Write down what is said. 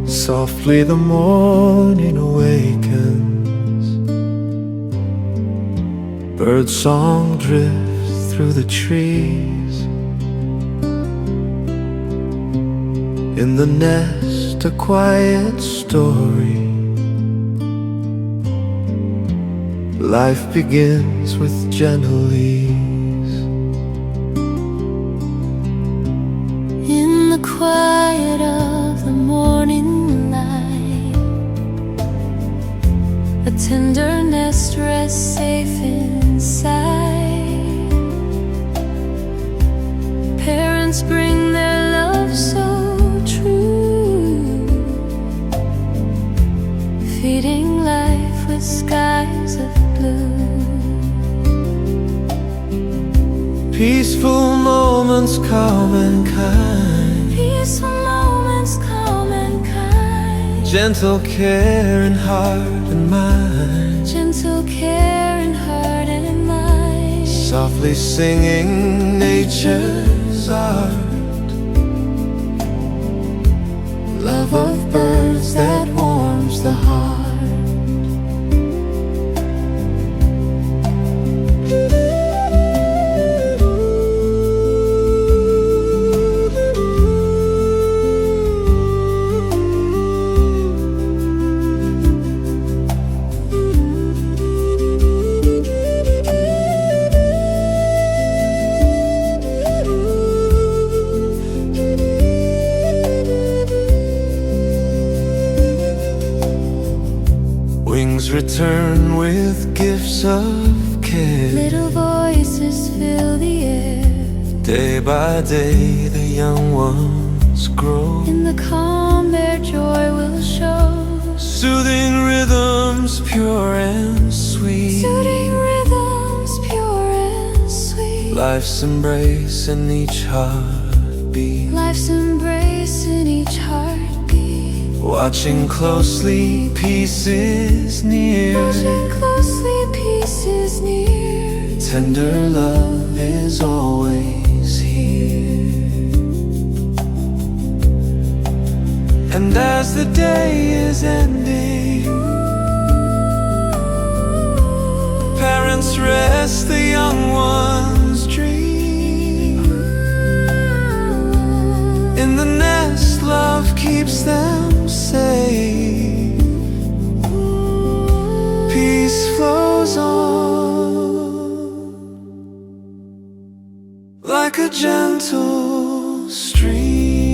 Softly the morning awakens, birdsong drifts through the trees. In the nest a quiet story, life begins with gentle ease. In the quiet of the morning, a tender nest rests safe inside. Parents bring their love so true, feeding life with skies of blue. Peaceful moments calm and kind, Peaceful moments calm and kind. gentle care in heart and mind, Gentle care in heart and mind. softly singing nature's art. Love of birds that warms the heart. Wings return with gifts of care. Little voices fill the air. Day by day the young ones grow. In the calm their joy will show. Soothing rhythms pure and sweet. Soothing rhythms pure and sweet. Life's embrace in each heartbeat. Life's embrace in each heartbeat. Watching closely, peace is near. Watching closely, peace is near. Tender love is always here. And as the day is ending, parents rest the young ones' dream. In the nest, love keeps them safe. Peace flows on like a gentle stream.